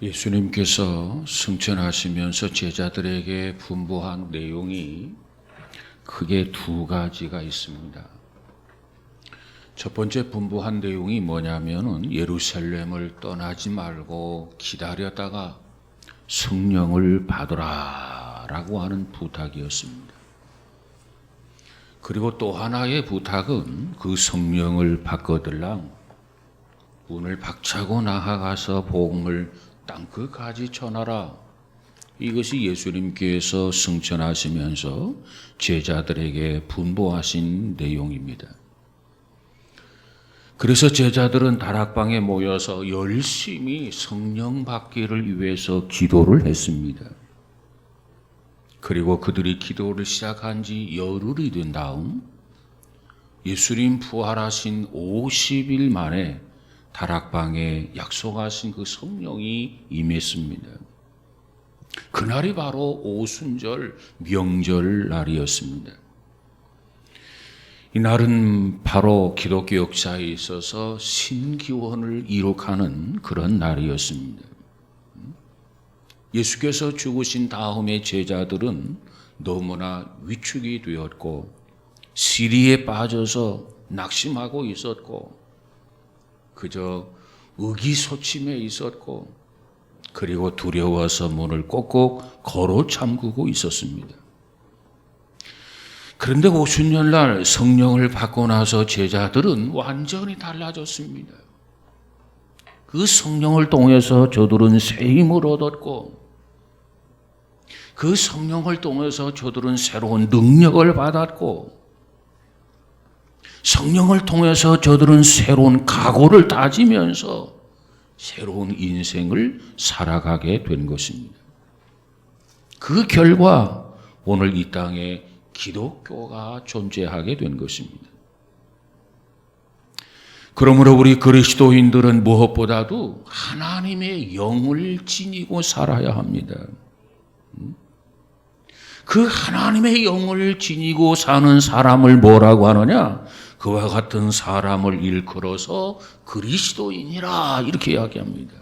예수님께서 승천하시면서 제자들에게 분부한 내용이 크게 두 가지가 있습니다. 첫 번째 분부한 내용이 뭐냐면은 예루살렘을 떠나지 말고 기다렸다가 성령을 받으라라고 하는 부탁이었습니다. 그리고 또 하나의 부탁은 그 성령을 받거들랑 문을 박차고 나아가서 복음을 땅끝까지 전하라. 이것이 예수님께서 승천하시면서 제자들에게 분부하신 내용입니다. 그래서 제자들은 다락방에 모여서 열심히 성령 받기를 위해서 기도를 했습니다. 그리고 그들이 기도를 시작한 지 열흘이 된 다음 예수님 부활하신 50일 만에 다락방에 약속하신 그 성령이 임했습니다. 그날이 바로 오순절 명절 날이었습니다. 이날은 바로 기독교 역사에 있어서 신기원을 이룩하는 그런 날이었습니다. 예수께서 죽으신 다음에 제자들은 너무나 위축이 되었고 시리에 빠져서 낙심하고 있었고 그저 의기소침해 있었고 그리고 두려워서 문을 꼭꼭 걸어 잠그고 있었습니다. 그런데 오순절날 성령을 받고 나서 제자들은 완전히 달라졌습니다. 그 성령을 통해서 저들은 새 힘을 얻었고 그 성령을 통해서 저들은 새로운 능력을 받았고 성령을 통해서 저들은 새로운 각오를 다지면서 새로운 인생을 살아가게 된 것입니다. 그 결과 오늘 이 땅에 기독교가 존재하게 된 것입니다. 그러므로 우리 그리스도인들은 무엇보다도 하나님의 영을 지니고 살아야 합니다. 그 하나님의 영을 지니고 사는 사람을 뭐라고 하느냐? 그와 같은 사람을 일컬어서 그리스도인이라 이렇게 이야기합니다.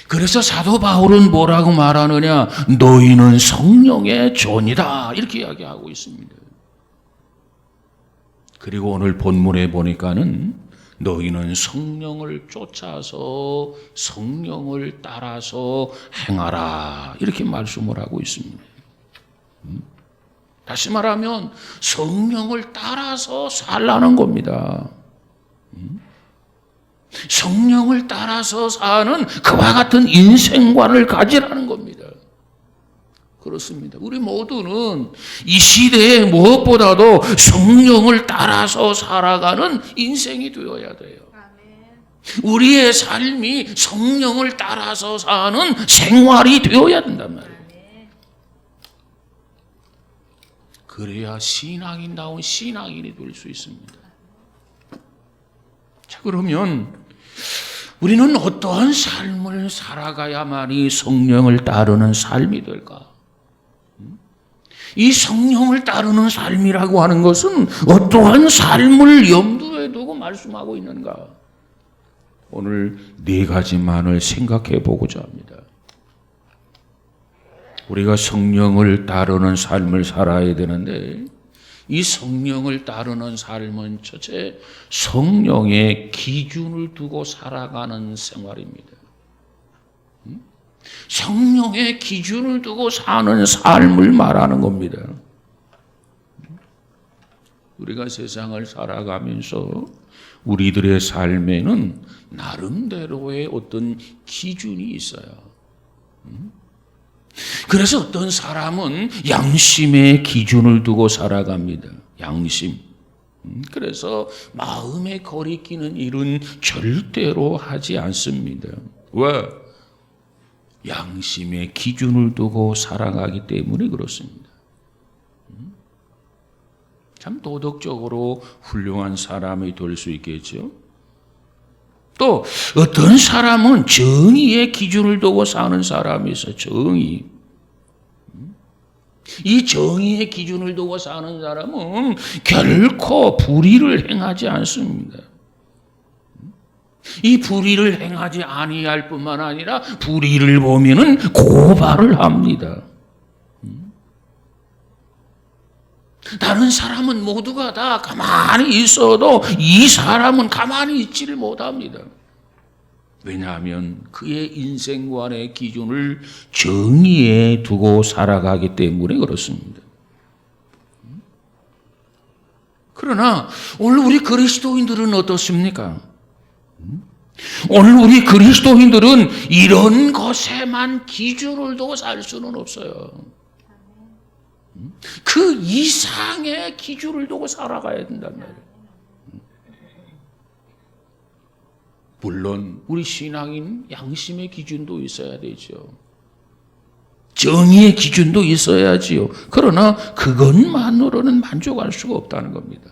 그래서 사도 바울은 뭐라고 말하느냐? 너희는 성령의 존이다 이렇게 이야기하고 있습니다. 그리고 오늘 본문에 보니까는 너희는 성령을 쫓아서 성령을 따라서 행하라 이렇게 말씀을 하고 있습니다. 다시 말하면 성령을 따라서 살라는 겁니다. 성령을 따라서 사는 그와 같은 인생관을 가지라는 겁니다. 그렇습니다. 우리 모두는 이 시대에 무엇보다도 성령을 따라서 살아가는 인생이 되어야 돼요. 우리의 삶이 성령을 따라서 사는 생활이 되어야 된단 말이에요. 그래야 신앙인다운 신앙인이 될 수 있습니다. 자, 그러면 우리는 어떠한 삶을 살아가야만이 성령을 따르는 삶이 될까? 이 성령을 따르는 삶이라고 하는 것은 어떠한 삶을 염두에 두고 말씀하고 있는가? 오늘 네 가지만을 생각해 보고자 합니다. 우리가 성령을 따르는 삶을 살아야 되는데 이 성령을 따르는 삶은 첫째 성령의 기준을 두고 살아가는 생활입니다. 성령의 기준을 두고 사는 삶을 말하는 겁니다. 우리가 세상을 살아가면서 우리들의 삶에는 나름대로의 어떤 기준이 있어요. 그래서 어떤 사람은 양심의 기준을 두고 살아갑니다. 양심. 그래서 마음에 거리끼는 일은 절대로 하지 않습니다. 왜? 양심의 기준을 두고 살아가기 때문에 그렇습니다. 참 도덕적으로 훌륭한 사람이 될 수 있겠죠. 또 어떤 사람은 정의의 기준을 두고 사는 사람이 있어요. 정의. 이 정의의 기준을 두고 사는 사람은 결코 불의를 행하지 않습니다. 이 불의를 행하지 아니할 뿐만 아니라 불의를 보면은 고발을 합니다. 다른 사람은 모두가 다 가만히 있어도 이 사람은 가만히 있지를 못합니다. 왜냐하면 그의 인생관의 기준을 정의에 두고 살아가기 때문에 그렇습니다. 그러나 오늘 우리 그리스도인들은 어떻습니까? 오늘 우리 그리스도인들은 이런 것에만 기준을 두고 살 수는 없어요. 그 이상의 기준을 두고 살아가야 된단 말이에요. 물론 우리 신앙인 양심의 기준도 있어야 되죠. 정의의 기준도 있어야지요. 그러나 그것만으로는 만족할 수가 없다는 겁니다.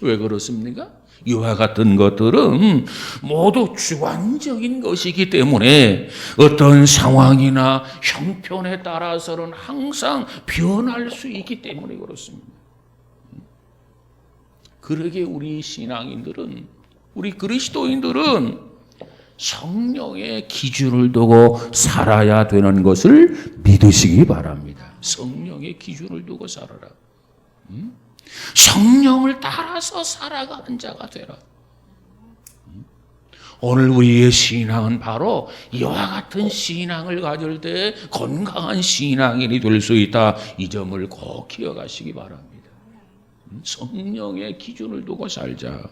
왜 그렇습니까? 이와 같은 것들은 모두 주관적인 것이기 때문에 어떤 상황이나 형편에 따라서는 항상 변할 수 있기 때문에 그렇습니다. 그러게 우리 신앙인들은, 우리 그리스도인들은 성령의 기준을 두고 살아야 되는 것을 믿으시기 바랍니다. 성령의 기준을 두고 살아라. 성령을 따라서 살아가는 자가 되라. 오늘 우리의 신앙은 바로 이와 같은 신앙을 가질 때 건강한 신앙인이 될 수 있다. 이 점을 꼭 기억하시기 바랍니다. 성령의 기준을 두고 살자.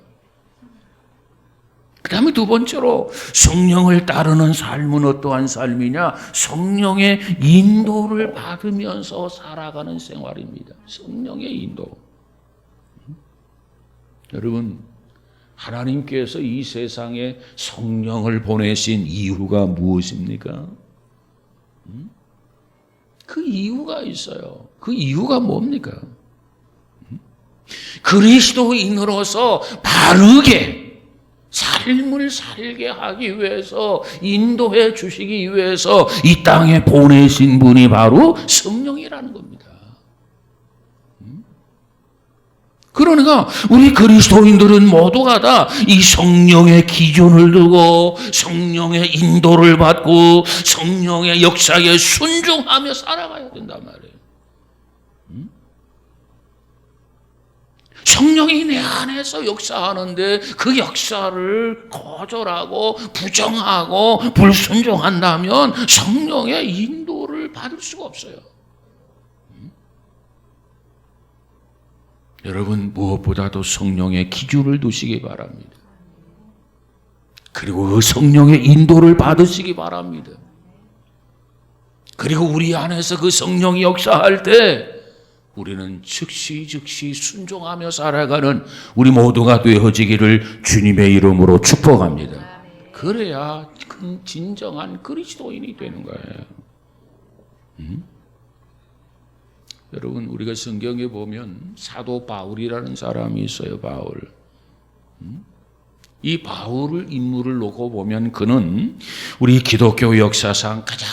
그 다음에 두 번째로 성령을 따르는 삶은 어떠한 삶이냐? 성령의 인도를 받으면서 살아가는 생활입니다. 성령의 인도. 여러분, 하나님께서 이 세상에 성령을 보내신 이유가 무엇입니까? 그 이유가 있어요. 그 이유가 뭡니까? 그리스도인으로서 바르게 삶을 살게 하기 위해서, 인도해 주시기 위해서 이 땅에 보내신 분이 바로 성령이라는 겁니다. 그러니까 우리 그리스도인들은 모두가 다 이 성령의 기준을 두고 성령의 인도를 받고 성령의 역사에 순종하며 살아가야 된단 말이에요. 성령이 내 안에서 역사하는데 그 역사를 거절하고 부정하고 불순종한다면 성령의 인도를 받을 수가 없어요. 여러분, 무엇보다도 성령의 기준을 두시기 바랍니다. 그리고 그 성령의 인도를 받으시기 바랍니다. 그리고 우리 안에서 그 성령이 역사할 때 우리는 즉시 순종하며 살아가는 우리 모두가 되어지기를 주님의 이름으로 축복합니다. 그래야 진정한 그리스도인이 되는 거예요. 여러분, 우리가 성경에 보면 사도 바울이라는 사람이 있어요. 바울. 이 바울을 인물을 놓고 보면 그는 우리 기독교 역사상 가장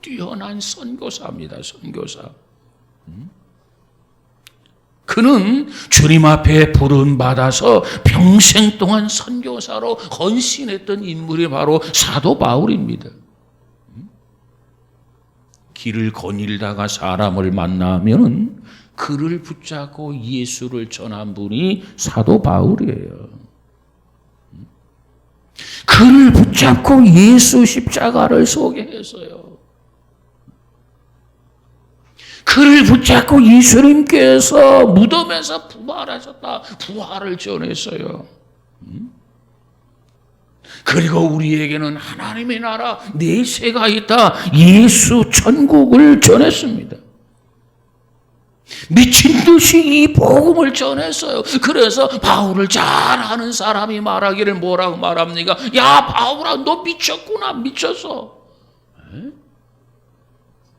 뛰어난 선교사입니다. 선교사. 그는 주님 앞에 부름 받아서 평생 동안 선교사로 헌신했던 인물이 바로 사도 바울입니다. 길을 거닐다가 사람을 만나면 그를 붙잡고 예수를 전한 분이 사도 바울이에요. 그를 붙잡고 예수 십자가를 소개했어요. 그를 붙잡고 예수님께서 무덤에서 부활하셨다. 부활을 전했어요. 그리고 우리에게는 하나님의 나라 내세가 있다. 예수 천국을 전했습니다. 미친 듯이 이 복음을 전했어요. 그래서 바울을 잘 아는 사람이 말하기를 뭐라고 말합니까? 야, 바울아, 너 미쳤구나. 미쳤어.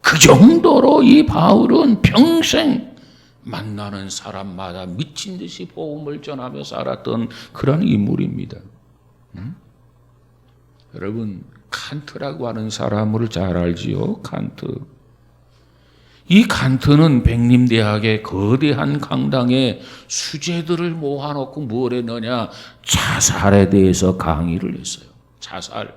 그 정도로 이 바울은 평생 만나는 사람마다 미친 듯이 복음을 전하며 살았던 그런 인물입니다. 여러분, 칸트라고 하는 사람을 잘 알지요? 칸트. 이 칸트는 백림대학의 거대한 강당에 수재들을 모아놓고 뭘 했느냐? 자살에 대해서 강의를 했어요. 자살.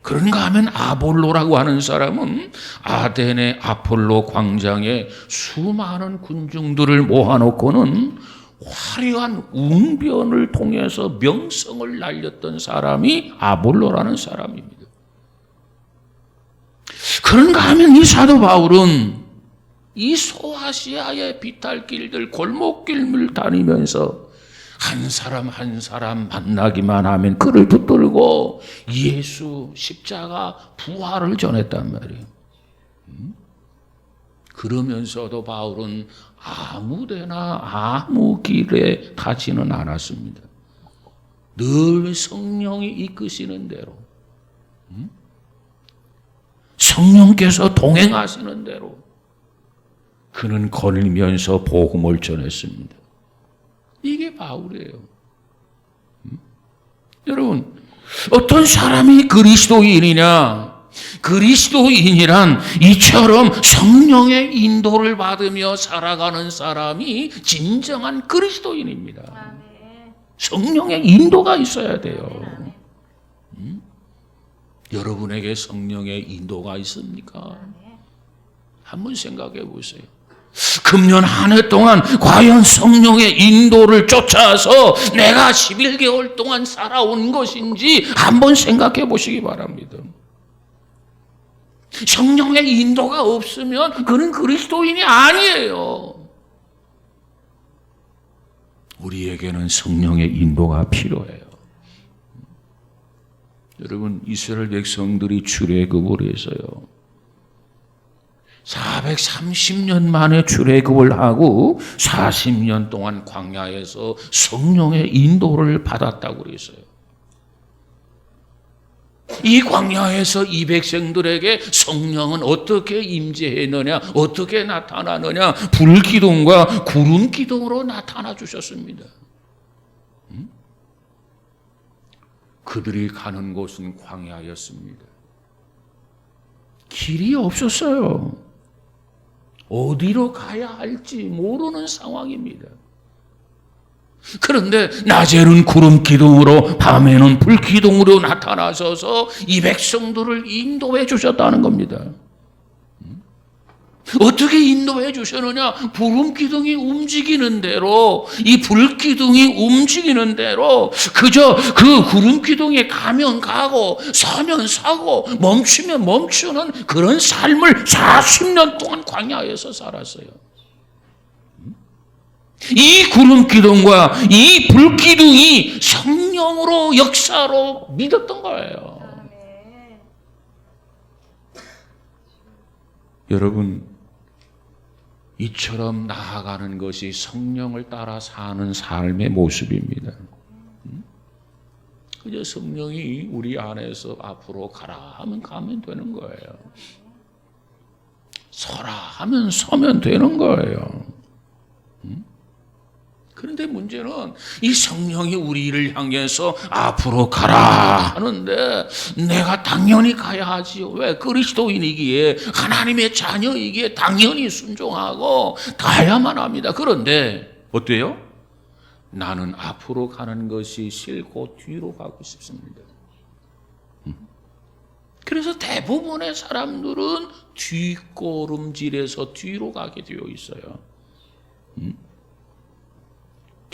그런가 하면 아볼로라고 하는 사람은 아덴의 아폴로 광장에 수많은 군중들을 모아놓고는 화려한 웅변을 통해서 명성을 날렸던 사람이 아볼로라는 사람입니다. 그런가 하면 이 사도 바울은 이 소아시아의 비탈길들 골목길을 다니면서 한 사람 한 사람 만나기만 하면 그를 붙들고 예수 십자가 부활을 전했단 말이에요. 그러면서도 바울은 아무데나 아무 길에 가지는 않았습니다. 늘 성령이 이끄시는 대로, 성령께서 동행하시는 대로 그는 걸으면서 복음을 전했습니다. 이게 바울이에요. 여러분, 어떤 사람이 그리스도인이냐? 그리스도인이란 이처럼 성령의 인도를 받으며 살아가는 사람이 진정한 그리스도인입니다. 성령의 인도가 있어야 돼요. 여러분에게 성령의 인도가 있습니까? 한번 생각해 보세요. 금년 한 해 동안 과연 성령의 인도를 쫓아서 내가 11개월 동안 살아온 것인지 한번 생각해 보시기 바랍니다. 성령의 인도가 없으면 그는 그리스도인이 아니에요. 우리에게는 성령의 인도가 필요해요. 여러분, 이스라엘 백성들이 출애굽을 해서요, 430년 만에 출애굽을 하고 40년 동안 광야에서 성령의 인도를 받았다고 그랬어요. 이 광야에서 이 백성들에게 성령은 어떻게 임재했느냐, 어떻게 나타나느냐? 불기둥과 구름기둥으로 나타나 주셨습니다. 그들이 가는 곳은 광야였습니다. 길이 없었어요. 어디로 가야 할지 모르는 상황입니다. 그런데 낮에는 구름 기둥으로 밤에는 불 기둥으로 나타나셔서 이 백성들을 인도해 주셨다는 겁니다. 어떻게 인도해 주셨느냐? 구름 기둥이 움직이는 대로, 이 불 기둥이 움직이는 대로 그저 그 구름 기둥에 가면 가고 서면 서고 멈추면 멈추는 그런 삶을 40년 동안 광야에서 살았어요. 이 구름 기둥과 이 불 기둥이 성령으로 역사로 믿었던 거예요. 여러분, 이처럼 나아가는 것이 성령을 따라 사는 삶의 모습입니다. 그저 성령이 우리 안에서 앞으로 가라 하면 가면 되는 거예요. 서라 하면 서면 되는 거예요. 그런데 문제는 이 성령이 우리를 향해서 앞으로 가라 하는데 내가 당연히 가야 하지요. 왜? 그리스도인이기에, 하나님의 자녀이기에 당연히 순종하고 가야만 합니다. 그런데 어때요? 나는 앞으로 가는 것이 싫고 뒤로 가고 싶습니다. 그래서 대부분의 사람들은 뒷걸음질에서 뒤로 가게 되어 있어요.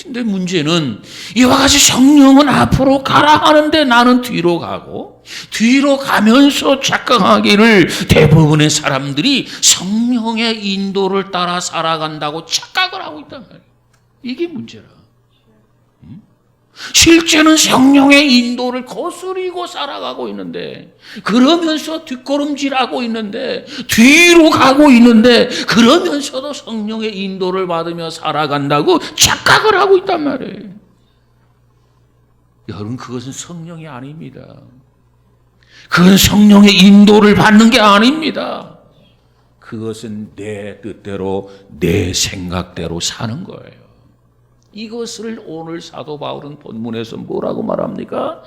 근데 문제는 이와 같이 성령은 앞으로 가라 하는데 나는 뒤로 가고, 뒤로 가면서 착각하기를 대부분의 사람들이 성령의 인도를 따라 살아간다고 착각을 하고 있단 말이에요. 이게 문제라. 실제는 성령의 인도를 거스리고 살아가고 있는데, 그러면서 뒷걸음질하고 있는데, 뒤로 가고 있는데, 그러면서도 성령의 인도를 받으며 살아간다고 착각을 하고 있단 말이에요. 여러분, 그것은 성령이 아닙니다. 그건 성령의 인도를 받는 게 아닙니다. 그것은 내 뜻대로, 내 생각대로 사는 거예요. 이것을 오늘 사도 바울은 본문에서 뭐라고 말합니까?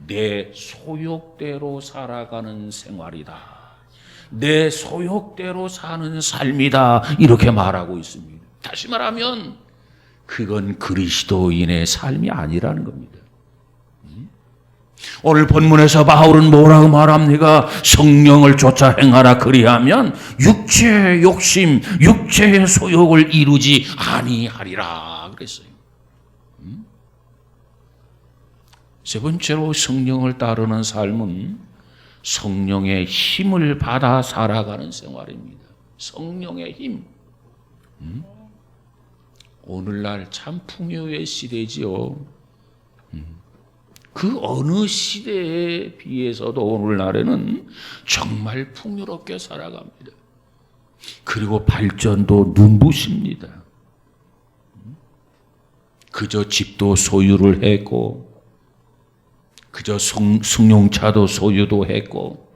내 소욕대로 살아가는 생활이다. 내 소욕대로 사는 삶이다. 이렇게 말하고 있습니다. 다시 말하면 그건 그리스도인의 삶이 아니라는 겁니다. 오늘 본문에서 바울은 뭐라고 말합니까? 성령을 쫓아 행하라 그리하면 육체의 욕심, 육체의 소욕을 이루지 아니하리라 그랬어요. 세 번째로 성령을 따르는 삶은 성령의 힘을 받아 살아가는 생활입니다. 성령의 힘. 오늘날 참 풍요의 시대지요. 그 어느 시대에 비해서도 오늘날에는 정말 풍요롭게 살아갑니다. 그리고 발전도 눈부십니다. 그저 집도 소유를 했고 그저 승용차도 소유도 했고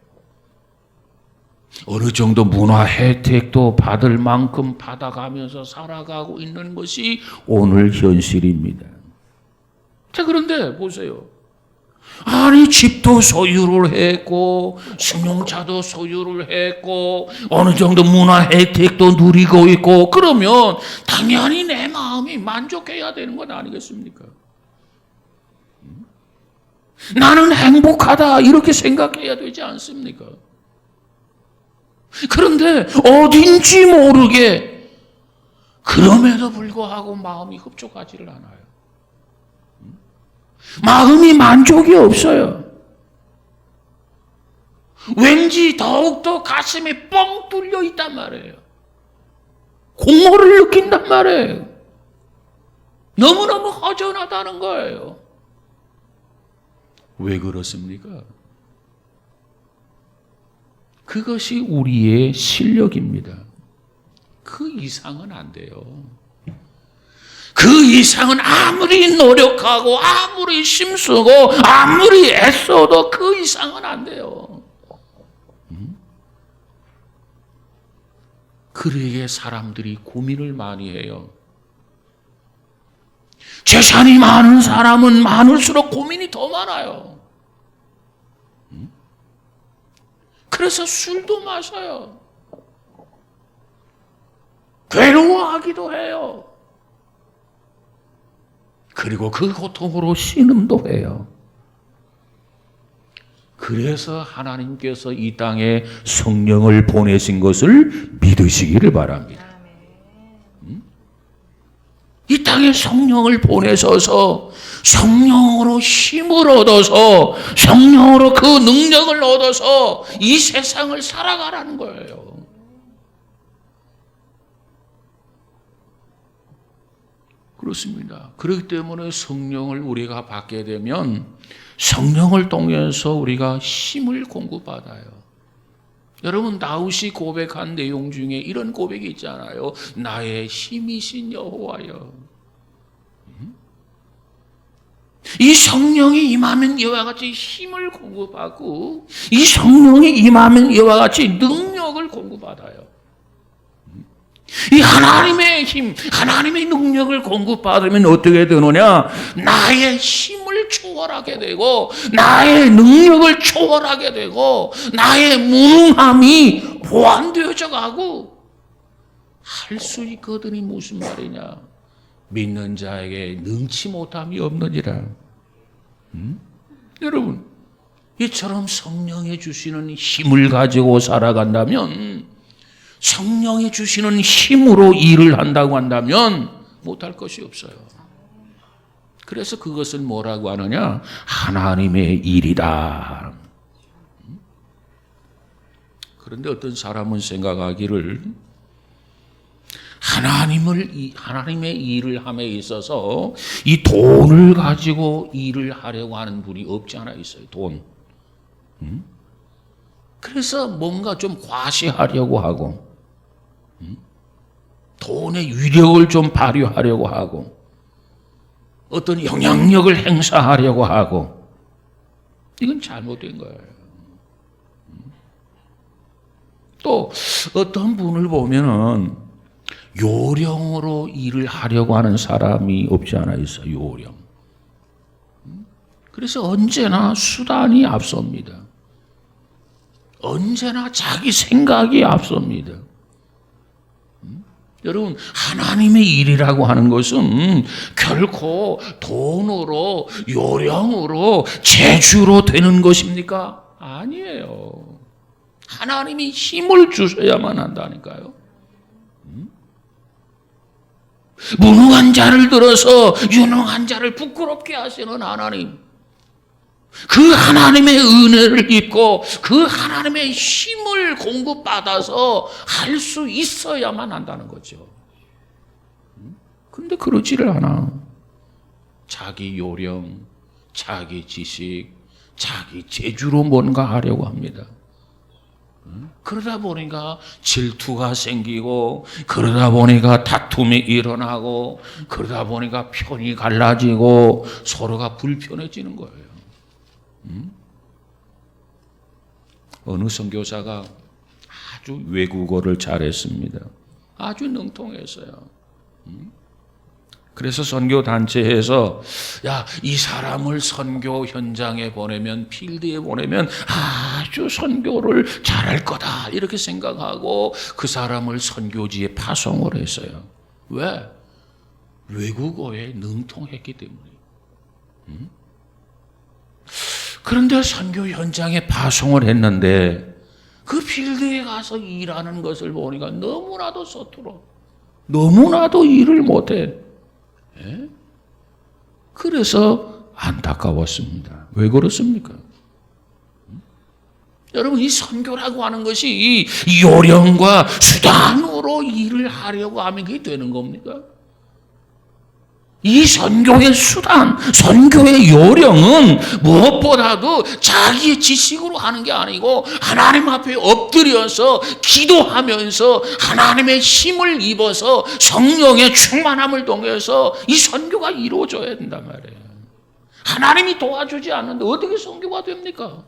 어느 정도 문화 혜택도 받을 만큼 받아가면서 살아가고 있는 것이 오늘 현실입니다. 자, 그런데 보세요. 아니, 집도 소유를 했고 승용차도 소유를 했고 어느 정도 문화 혜택도 누리고 있고 그러면 당연히 내 마음이 만족해야 되는 건 아니겠습니까? 나는 행복하다 이렇게 생각해야 되지 않습니까? 그런데 어딘지 모르게 그럼에도 불구하고 마음이 흡족하지를 않아요. 마음이 만족이 없어요. 왠지 더욱더 가슴이 뻥 뚫려 있단 말이에요. 공허를 느낀단 말이에요. 너무너무 허전하다는 거예요. 왜 그렇습니까? 그것이 우리의 실력입니다. 그 이상은 안 돼요. 그 이상은 아무리 노력하고 아무리 힘쓰고 아무리 애써도 그 이상은 안 돼요. 그러기에 사람들이 고민을 많이 해요. 재산이 많은 사람은 많을수록 고민이 더 많아요. 그래서 술도 마셔요. 괴로워하기도 해요. 그리고 그 고통으로 신음도 해요. 그래서 하나님께서 이 땅에 성령을 보내신 것을 믿으시기를 바랍니다. 이 땅에 성령을 보내셔서 성령으로 힘을 얻어서 성령으로 그 능력을 얻어서 이 세상을 살아가라는 거예요. 그렇습니다. 그렇기 때문에 성령을 우리가 받게 되면 성령을 통해서 우리가 힘을 공급받아요. 여러분, 다윗이 고백한 내용 중에 이런 고백이 있잖아요. 나의 힘이신 여호와여. 이 성령이 임하면 이와 같이 힘을 공급하고 이 성령이 임하면 이와 같이 능력을 공급받아요. 이 하나님의 힘, 하나님의 능력을 공급받으면 어떻게 되느냐? 나의 힘을 초월하게 되고 나의 능력을 초월하게 되고 나의 무능함이 보완되어져 가고 할 수 있거든이 무슨 말이냐? 믿는 자에게 능치 못함이 없느니라. 여러분, 이처럼 성령이 주시는 힘을 가지고 살아간다면 성령이 주시는 힘으로 일을 한다고 한다면 못할 것이 없어요. 그래서 그것을 뭐라고 하느냐? 하나님의 일이다. 그런데 어떤 사람은 생각하기를 하나님의 일을 함에 있어서 이 돈을 가지고 일을 하려고 하는 분이 없지 않아 있어요. 돈. 그래서 뭔가 좀 과시하려고 하고 돈의 위력을 좀 발휘하려고 하고 어떤 영향력을 행사하려고 하고 이건 잘못된 거예요. 또 어떤 분을 보면은 요령으로 일을 하려고 하는 사람이 없지 않아 있어요. 요령. 그래서 언제나 수단이 앞섭니다. 언제나 자기 생각이 앞섭니다. 여러분, 하나님의 일이라고 하는 것은 결코 돈으로, 요령으로, 재주로 되는 것입니까? 아니에요. 하나님이 힘을 주셔야만 한다니까요. 무능한 자를 들어서 유능한 자를 부끄럽게 하시는 하나님, 그 하나님의 은혜를 입고 그 하나님의 힘을 공급받아서 할 수 있어야만 한다는 거죠. 그런데 그러지를 않아. 자기 요령, 자기 지식, 자기 재주로 뭔가 하려고 합니다. 그러다 보니까 질투가 생기고, 그러다 보니까 다툼이 일어나고, 그러다 보니까 편이 갈라지고 서로가 불편해지는 거예요. 어느 선교사가 아주 외국어를 잘했습니다. 아주 능통했어요. 그래서 선교단체에서 야, 이 사람을 선교 현장에 보내면, 필드에 보내면 아주 선교를 잘할 거다 이렇게 생각하고 그 사람을 선교지에 파송을 했어요. 왜? 외국어에 능통했기 때문에. 그런데 선교 현장에 파송을 했는데 그 필드에 가서 일하는 것을 보니까 너무나도 서툴어. 너무나도 일을 못해. 예? 그래서 안타까웠습니다. 왜 그렇습니까? 여러분, 이 선교라고 하는 것이 이 요령과 수단으로 일을 하려고 하면 그게 되는 겁니까? 이 선교의 수단, 선교의 요령은 무엇보다도 자기의 지식으로 하는 게 아니고 하나님 앞에 엎드려서 기도하면서 하나님의 힘을 입어서 성령의 충만함을 통해서 이 선교가 이루어져야 된단 말이에요. 하나님이 도와주지 않는데 어떻게 선교가 됩니까?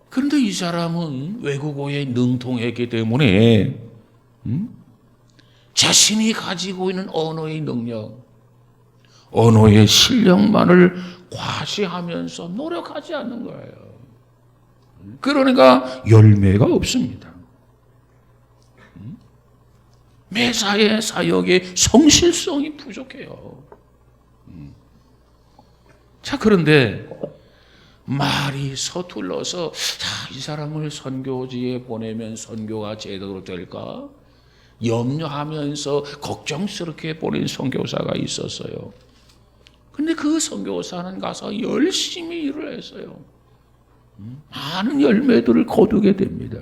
그런데 이 사람은 외국어에 능통했기 때문에 자신이 가지고 있는 언어의 능력, 언어의 실력만을 과시하면서 노력하지 않는 거예요. 그러니까 열매가 없습니다. 매사의 사역의 성실성이 부족해요. 자, 그런데 말이 서툴러서 이 사람을 선교지에 보내면 선교가 제대로 될까? 염려하면서 걱정스럽게 보낸 선교사가 있었어요. 근데 그 선교사는 가서 열심히 일을 했어요. 많은 열매들을 거두게 됩니다.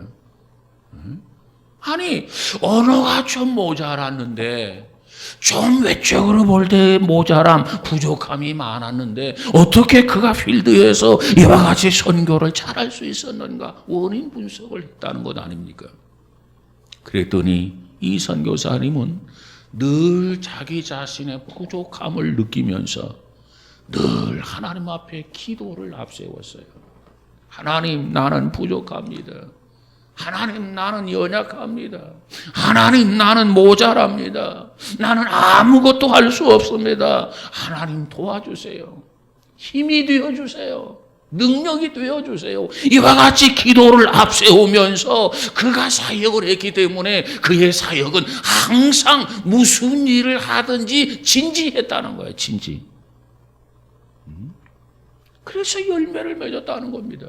아니, 언어가 좀 모자랐는데, 좀 외적으로 볼 때 모자람, 부족함이 많았는데 어떻게 그가 필드에서 이와 같이 선교를 잘할 수 있었는가? 원인 분석을 했다는 것 아닙니까? 그랬더니 이 선교사님은 늘 자기 자신의 부족함을 느끼면서 늘 하나님 앞에 기도를 앞세웠어요. 하나님, 나는 부족합니다. 하나님, 나는 연약합니다. 하나님, 나는 모자랍니다. 나는 아무것도 할 수 없습니다. 하나님, 도와주세요. 힘이 되어주세요. 능력이 되어주세요. 이와 같이 기도를 앞세우면서 그가 사역을 했기 때문에 그의 사역은 항상 무슨 일을 하든지 진지했다는 거예요. 진지. 그래서 열매를 맺었다는 겁니다.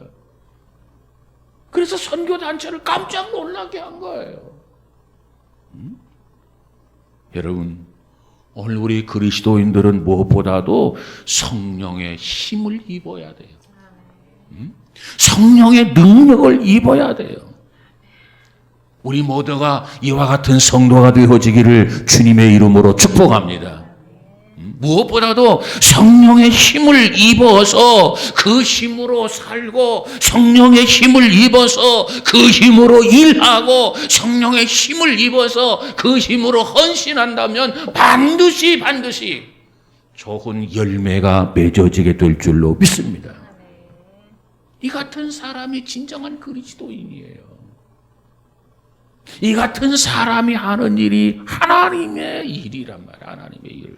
그래서 선교단체를 깜짝 놀라게 한 거예요. 여러분, 오늘 우리 그리스도인들은 무엇보다도 성령의 힘을 입어야 돼요. 성령의 능력을 입어야 돼요. 우리 모두가 이와 같은 성도가 되어지기를 주님의 이름으로 축복합니다. 무엇보다도 성령의 힘을 입어서 그 힘으로 살고, 성령의 힘을 입어서 그 힘으로 일하고, 성령의 힘을 입어서 그 힘으로 헌신한다면 반드시 좋은 열매가 맺어지게 될 줄로 믿습니다. 이 같은 사람이 진정한 그리스도인이에요. 이 같은 사람이 하는 일이 하나님의 일이란 말이에요. 하나님의 일.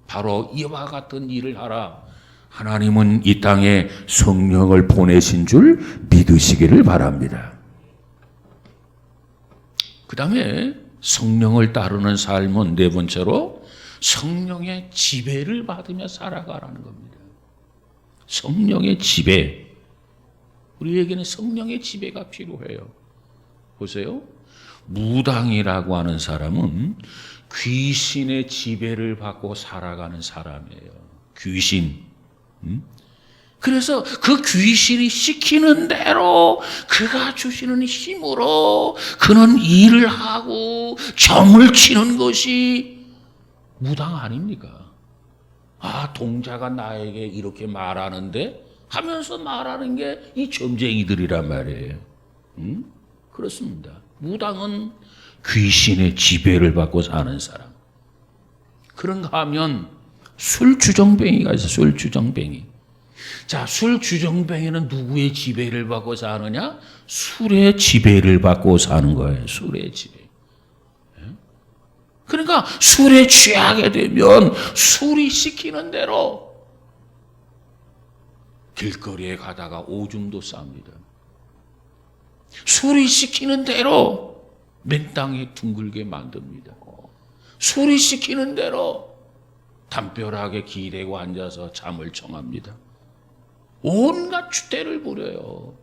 바로 이와 같은 일을 하라. 하나님은 이 땅에 성령을 보내신 줄 믿으시기를 바랍니다. 그 다음에 성령을 따르는 삶은 네 번째로 성령의 지배를 받으며 살아가라는 겁니다. 성령의 지배. 우리에게는 성령의 지배가 필요해요. 보세요. 무당이라고 하는 사람은 귀신의 지배를 받고 살아가는 사람이에요. 귀신. 그래서 그 귀신이 시키는 대로 그가 주시는 힘으로 그는 일을 하고 점을 치는 것이 무당 아닙니까? 아, 동자가 나에게 이렇게 말하는데 하면서 말하는 게 이 점쟁이들이란 말이에요. 그렇습니다. 무당은 귀신의 지배를 받고 사는 사람. 그런가 하면 술주정뱅이가 있어요. 술주정뱅이. 자, 술주정뱅이는 누구의 지배를 받고 사느냐? 술의 지배를 받고 사는 거예요. 술의 지배. 그러니까 술에 취하게 되면 술이 시키는 대로 길거리에 가다가 오줌도 쌉니다. 술이 시키는 대로 맨땅에 둥글게 만듭니다. 술이 시키는 대로 담벼락에 기대고 앉아서 잠을 청합니다. 온갖 추태를 부려요.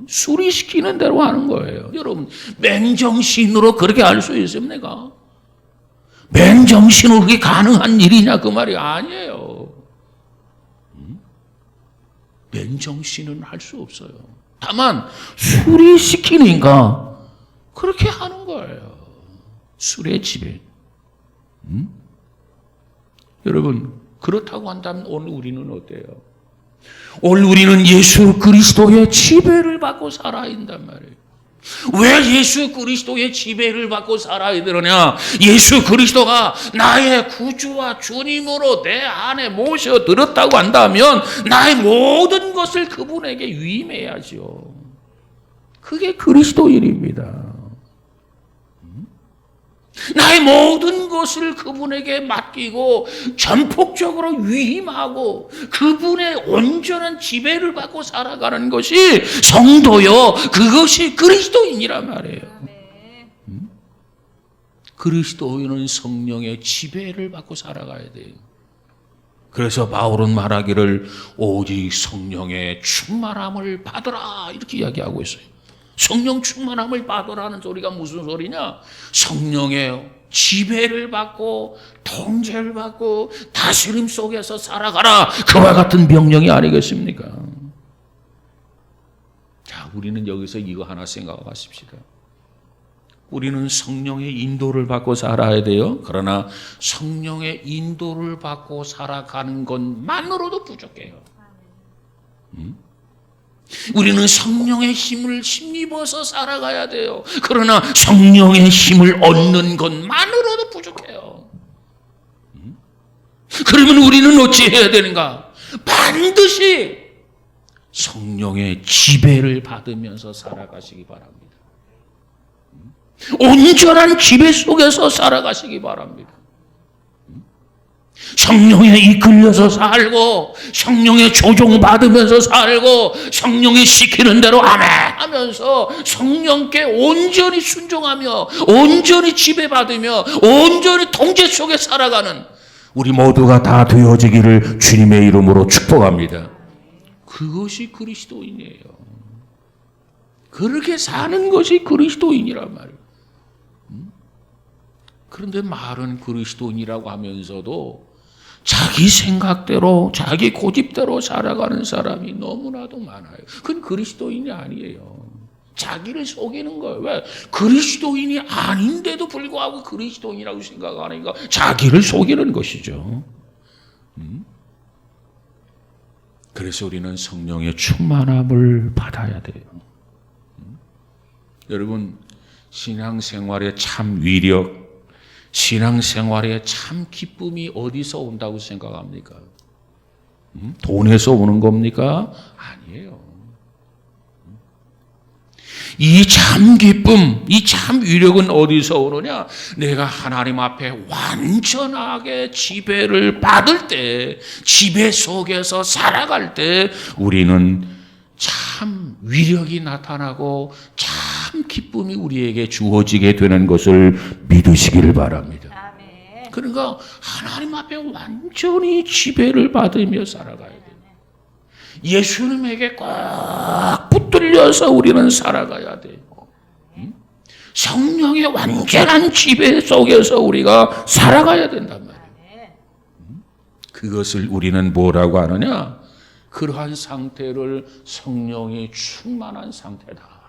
술이 시키는 대로 하는 거예요. 여러분, 맨정신으로 그렇게 할 수 있습니까? 맨정신으로 그게 가능한 일이냐 그 말이 아니에요. 맨정신은 할 수 없어요. 다만 술이 시키니까 그렇게 하는 거예요. 술의 지배. 여러분, 그렇다고 한다면 오늘 우리는 어때요? 오늘 우리는 예수 그리스도의 지배를 받고 살아야 한단 말이에요. 왜 예수 그리스도의 지배를 받고 살아야 되느냐? 예수 그리스도가 나의 구주와 주님으로 내 안에 모셔들었다고 한다면 나의 모든 것을 그분에게 위임해야죠. 그게 그리스도인입니다. 나의 모든 것을 그분에게 맡기고 전폭적으로 위임하고 그분의 온전한 지배를 받고 살아가는 것이 성도요. 그것이 그리스도인이란 말이에요. 그리스도인은 성령의 지배를 받고 살아가야 돼요. 그래서 바울은 말하기를 오직 성령의 충만함을 받으라 이렇게 이야기하고 있어요. 성령 충만함을 받으라는 소리가 무슨 소리냐? 성령의 지배를 받고 통제를 받고 다스림 속에서 살아가라. 그와 같은 명령이 아니겠습니까? 자, 우리는 여기서 이거 하나 생각하십시다. 우리는 성령의 인도를 받고 살아야 돼요. 그러나 성령의 인도를 받고 살아가는 것만으로도 부족해요. 우리는 성령의 힘을 힘입어서 살아가야 돼요. 그러나 성령의 힘을 얻는 것만으로도 부족해요. 그러면 우리는 어찌해야 되는가? 반드시 성령의 지배를 받으면서 살아가시기 바랍니다. 온전한 지배 속에서 살아가시기 바랍니다. 성령에 이끌려서 살고 성령의 조종받으면서 살고 성령이 시키는 대로 아멘 하면서 성령께 온전히 순종하며 온전히 지배받으며 온전히 통제 속에 살아가는 우리 모두가 다 되어지기를 주님의 이름으로 축복합니다. 그것이 그리스도인이에요. 그렇게 사는 것이 그리스도인이란 말이에요. 그런데 말은 그리스도인이라고 하면서도 자기 생각대로 자기 고집대로 살아가는 사람이 너무나도 많아요. 그건 그리스도인이 아니에요. 자기를 속이는 거예요. 왜? 그리스도인이 아닌데도 불구하고 그리스도인이라고 생각하니까 자기를 속이는 것이죠. 그래서 우리는 성령의 충만함을 받아야 돼요. 여러분, 신앙생활의 참 위력, 신앙생활의 참 기쁨이 어디서 온다고 생각합니까? 돈에서 오는 겁니까? 아니에요. 이 참 기쁨, 이 참 위력은 어디서 오느냐? 내가 하나님 앞에 완전하게 지배를 받을 때, 지배 속에서 살아갈 때 우리는 참 위력이 나타나고 참 기쁨이 우리에게 주어지게 되는 것을 믿으시기를 바랍니다. 그러니까 하나님 앞에 완전히 지배를 받으며 살아가야 돼요. 예수님에게 꼭 붙들려서 우리는 살아가야 돼요. 성령의 완전한 지배 속에서 우리가 살아가야 된단 말이에요. 그것을 우리는 뭐라고 하느냐? 그러한 상태를 성령이 충만한 상태다.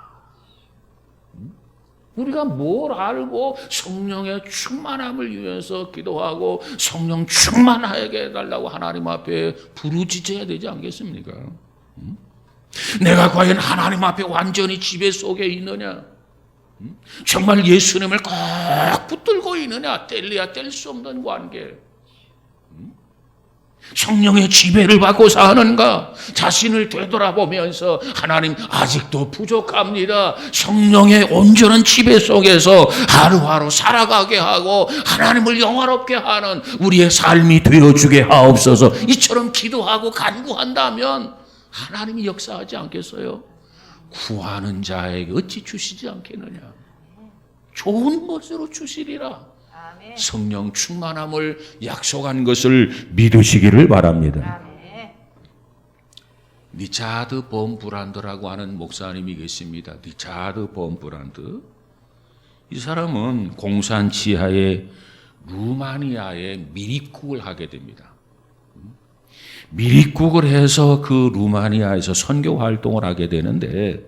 우리가 뭘 알고 성령의 충만함을 위해서 기도하고 성령 충만하게 해달라고 하나님 앞에 부르짖어야 되지 않겠습니까? 내가 과연 하나님 앞에 완전히 지배 속에 있느냐? 정말 예수님을 꼭 붙들고 있느냐? 뗄래야 뗄 수 없는 관계. 성령의 지배를 받고 사는가? 자신을 되돌아보면서 하나님 아직도 부족합니다. 성령의 온전한 지배 속에서 하루하루 살아가게 하고 하나님을 영화롭게 하는 우리의 삶이 되어주게 하옵소서. 이처럼 기도하고 간구한다면 하나님이 역사하지 않겠어요? 구하는 자에게 어찌 주시지 않겠느냐? 좋은 것으로 주시리라. 성령 충만함을 약속한 것을 믿으시기를 바랍니다. 리차드 본 브란드라고 하는 목사님이 계십니다. 리차드 본 브란드. 이 사람은 공산 지하의 루마니아에 미립국을 하게 됩니다. 미립국을 해서 그 루마니아에서 선교 활동을 하게 되는데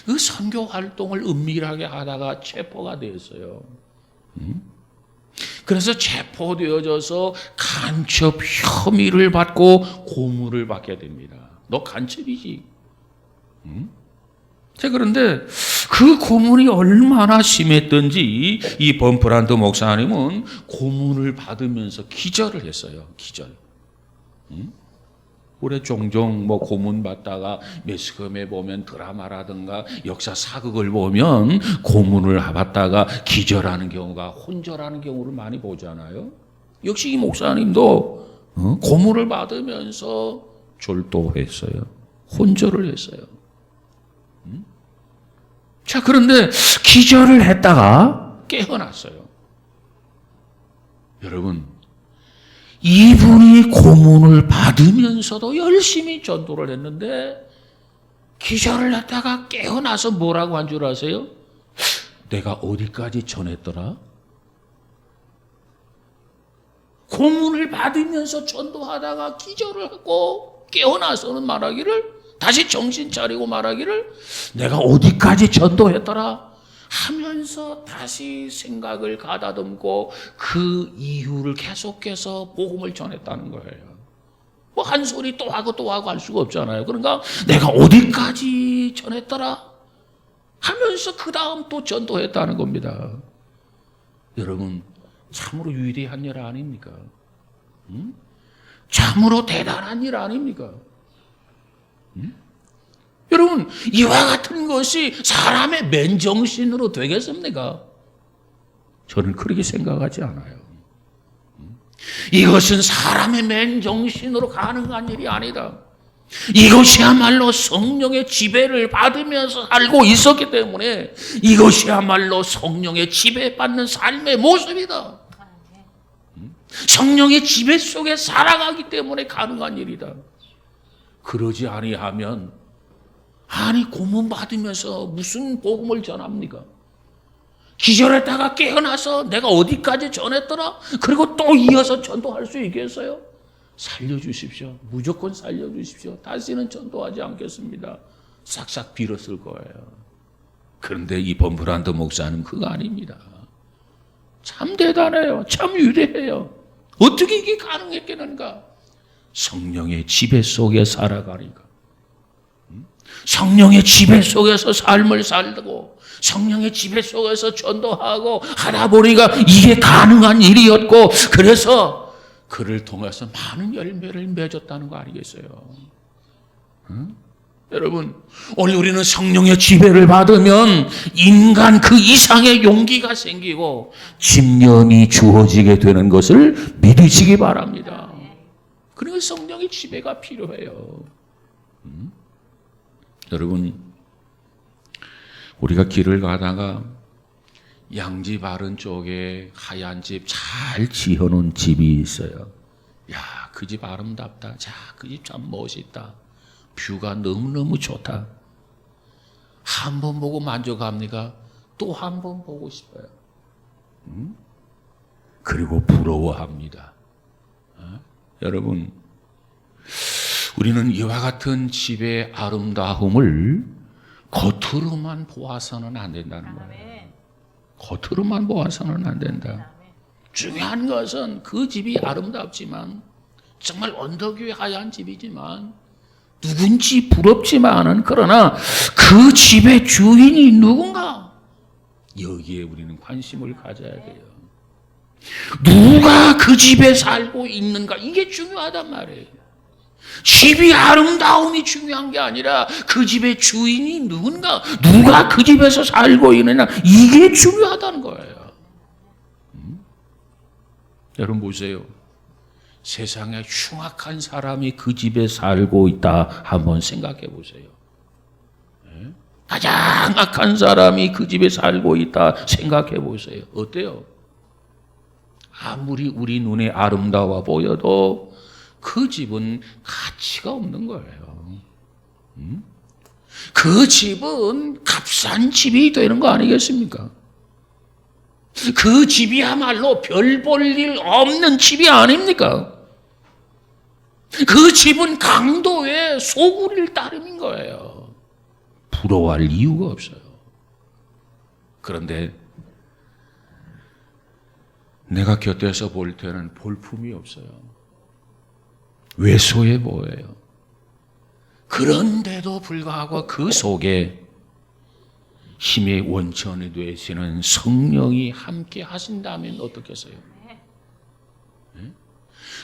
그 선교 활동을 은밀하게 하다가 체포가 되었어요. 그래서 체포되어져서 간첩 혐의를 받고 고문을 받게 됩니다. 너 간첩이지. 자, 그런데 그 고문이 얼마나 심했던지 이 범프란드 목사님은 고문을 받으면서 기절을 했어요. 기절. 우리 종종 뭐 고문 받다가 매스컴에 보면 드라마라든가 역사 사극을 보면 고문을 받다가 기절하는 경우가 혼절하는 경우를 많이 보잖아요. 역시 이 목사님도 고문을 받으면서 졸도했어요. 혼절을 했어요. 자, 그런데 기절을 했다가 깨어났어요. 여러분, 이분이 고문을 받으면서도 열심히 전도를 했는데 기절을 했다가 깨어나서 뭐라고 한 줄 아세요? 내가 어디까지 전했더라? 고문을 받으면서 전도하다가 기절을 하고 깨어나서는 말하기를, 다시 정신 차리고 말하기를, 내가 어디까지 전도했더라? 하면서 다시 생각을 가다듬고 그 이유를 계속해서 복음을 전했다는 거예요. 뭐 한 소리 또 하고 또 하고 할 수가 없잖아요. 그러니까 내가 어디까지 전했더라 하면서 그 다음 또 전도했다는 겁니다. 여러분, 참으로 위대한 일 아닙니까? 참으로 대단한 일 아닙니까? 여러분, 이와 같은 것이 사람의 맨정신으로 되겠습니까? 저는 그렇게 생각하지 않아요. 이것은 사람의 맨정신으로 가능한 일이 아니다. 이것이야말로 성령의 지배를 받으면서 살고 있었기 때문에 이것이야말로 성령의 지배받는 삶의 모습이다. 성령의 지배 속에 살아가기 때문에 가능한 일이다. 그러지 아니하면, 아니 고문 받으면서 무슨 복음을 전합니까? 기절했다가 깨어나서 내가 어디까지 전했더라? 그리고 또 이어서 전도할 수 있겠어요? 살려주십시오. 무조건 살려주십시오. 다시는 전도하지 않겠습니다. 싹싹 빌었을 거예요. 그런데 이 범프란드 목사는 그거 아닙니다. 참 대단해요. 참 위대해요. 어떻게 이게 가능했겠는가? 성령의 지배 속에 살아가니까. 성령의 지배 속에서 삶을 살고 성령의 지배 속에서 전도하고 하다 보니까 이게 가능한 일이었고, 그래서 그를 통해서 많은 열매를 맺었다는 거 아니겠어요? 여러분, 오늘 우리는 성령의 지배를 받으면 인간 그 이상의 용기가 생기고 집념이 주어지게 되는 것을 믿으시기 바랍니다. 그러니까 성령의 지배가 필요해요. 여러분, 우리가 길을 가다가 양지 바른 쪽에 하얀 집 잘 지어놓은 집이 있어요. 야, 그 집 아름답다. 자, 그 집 참 멋있다. 뷰가 너무너무 좋다. 한 번 보고 만족합니까? 또 한 번 보고 싶어요. 그리고 부러워합니다. 여러분, 우리는 이와 같은 집의 아름다움을 겉으로만 보아서는 안 된다는 거예요. 겉으로만 보아서는 안 된다. 중요한 것은 그 집이 아름답지만, 정말 언덕 위에 하얀 집이지만, 누군지 부럽지만은, 그러나 그 집의 주인이 누군가, 여기에 우리는 관심을 가져야 돼요. 누가 그 집에 살고 있는가, 이게 중요하단 말이에요. 집이 아름다움이 중요한 게 아니라 그 집의 주인이 누군가, 누가 그 집에서 살고 있느냐, 이게 중요하다는 거예요. 여러분 보세요. 세상에 흉악한 사람이 그 집에 살고 있다 한번 생각해 보세요. 가장 악한 사람이 그 집에 살고 있다 생각해 보세요. 어때요? 아무리 우리 눈에 아름다워 보여도 그 집은 가치가 없는 거예요. 그 집은 값싼 집이 되는 거 아니겠습니까? 그 집이야말로 별 볼 일 없는 집이 아닙니까? 그 집은 강도의 소굴일 따름인 거예요. 부러워할 이유가 없어요. 그런데 내가 곁에서 볼 때는 볼품이 없어요. 왜소해 보여요. 그런데도 불구하고 그 속에 힘의 원천이 되시는 성령이 함께 하신다면 어떻겠어요?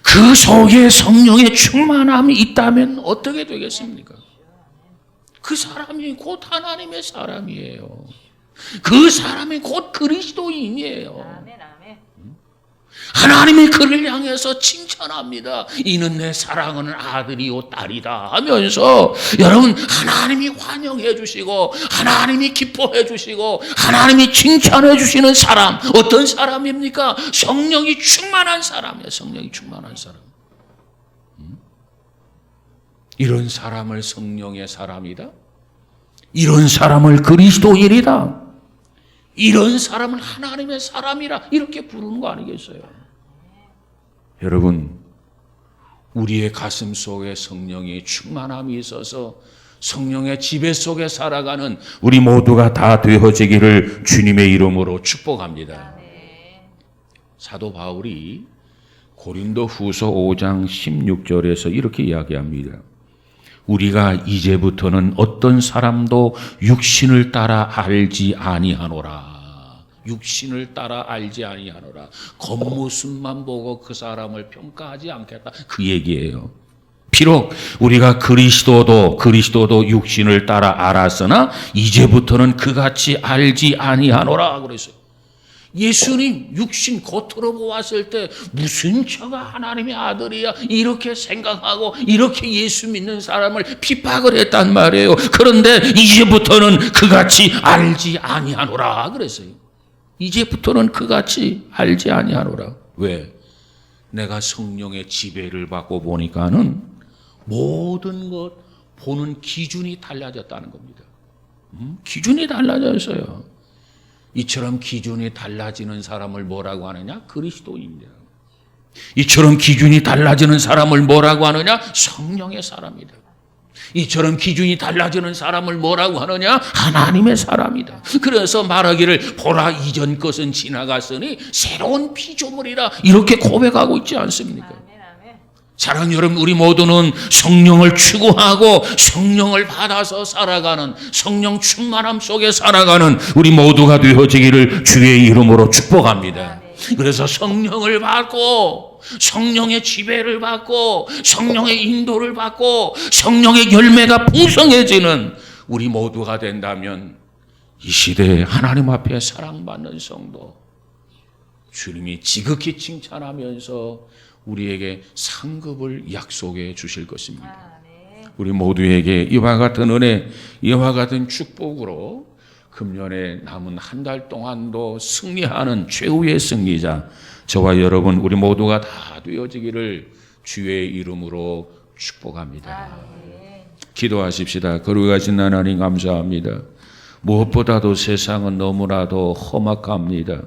그 속에 성령의 충만함이 있다면 어떻게 되겠습니까? 그 사람이 곧 하나님의 사람이에요. 그 사람이 곧 그리스도인이에요. 하나님이 그를 향해서 칭찬합니다. 이는 내 사랑하는 아들이요 딸이다 하면서, 여러분, 하나님이 환영해 주시고 하나님이 기뻐해 주시고 하나님이 칭찬해 주시는 사람, 어떤 사람입니까? 성령이 충만한 사람이에요. 성령이 충만한 사람. 이런 사람을 성령의 사람이다, 이런 사람을 그리스도인이다, 이런 사람을 하나님의 사람이라 이렇게 부르는 거 아니겠어요? 여러분, 우리의 가슴 속에 성령의 충만함이 있어서 성령의 지배 속에 살아가는 우리 모두가 다 되어지기를 주님의 이름으로 축복합니다. 사도 바울이 고린도 후서 5장 16절에서 이렇게 이야기합니다. 우리가 이제부터는 어떤 사람도 육신을 따라 알지 아니하노라. 육신을 따라 알지 아니하노라. 겉모습만 보고 그 사람을 평가하지 않겠다, 그 얘기예요. 비록 우리가 그리스도도 육신을 따라 알았으나 이제부터는 그같이 알지 아니하노라 그랬어요. 예수님 육신 겉으로 보았을 때 무슨 저가 하나님의 아들이야 이렇게 생각하고 이렇게 예수 믿는 사람을 핍박을 했단 말이에요. 그런데 이제부터는 그같이 알지 아니하노라 그랬어요. 이제부터는 그같이 알지 아니하노라. 왜? 내가 성령의 지배를 받고 보니까는 모든 것 보는 기준이 달라졌다는 겁니다. 기준이 달라졌어요. 이처럼 기준이 달라지는 사람을 뭐라고 하느냐? 그리스도인이다. 이처럼 기준이 달라지는 사람을 뭐라고 하느냐? 성령의 사람이다. 이처럼 기준이 달라지는 사람을 뭐라고 하느냐? 하나님의 사람이다. 그래서 말하기를 보라 이전 것은 지나갔으니 새로운 피조물이라 이렇게 고백하고 있지 않습니까? 사랑하는 여러분, 우리 모두는 성령을 추구하고 성령을 받아서 살아가는, 성령 충만함 속에 살아가는 우리 모두가 되어지기를 주의 이름으로 축복합니다. 그래서 성령을 받고 받고 성령의 지배를 받고 성령의 인도를 받고 성령의 열매가 풍성해지는 우리 모두가 된다면 이 시대에 하나님 앞에 사랑받는 성도, 주님이 지극히 칭찬하면서 우리에게 상급을 약속해 주실 것입니다. 우리 모두에게 이와 같은 은혜, 이와 같은 축복으로 금년에 남은 한 달 동안도 승리하는 최후의 승리자, 저와 여러분 우리 모두가 다 되어지기를 주의 이름으로 축복합니다. 기도하십시다. 거룩하신 하나님 감사합니다. 무엇보다도 세상은 너무나도 험악합니다.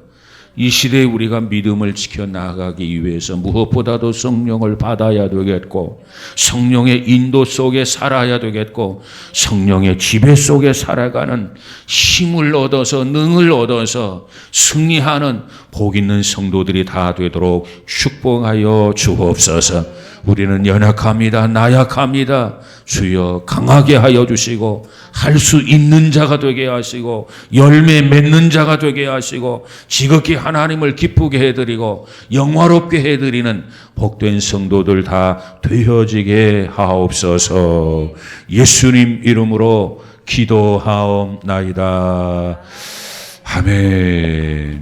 이 시대에 우리가 믿음을 지켜나가기 위해서 무엇보다도 성령을 받아야 되겠고 성령의 인도 속에 살아야 되겠고 성령의 지배 속에 살아가는 힘을 얻어서 능을 얻어서 승리하는 복 있는 성도들이 다 되도록 축복하여 주옵소서. 우리는 연약합니다. 나약합니다. 주여 강하게 하여 주시고 할 수 있는 자가 되게 하시고 열매 맺는 자가 되게 하시고 지극히 하나님을 기쁘게 해드리고 영화롭게 해드리는 복된 성도들 다 되어지게 하옵소서. 예수님 이름으로 기도하옵나이다. 아멘.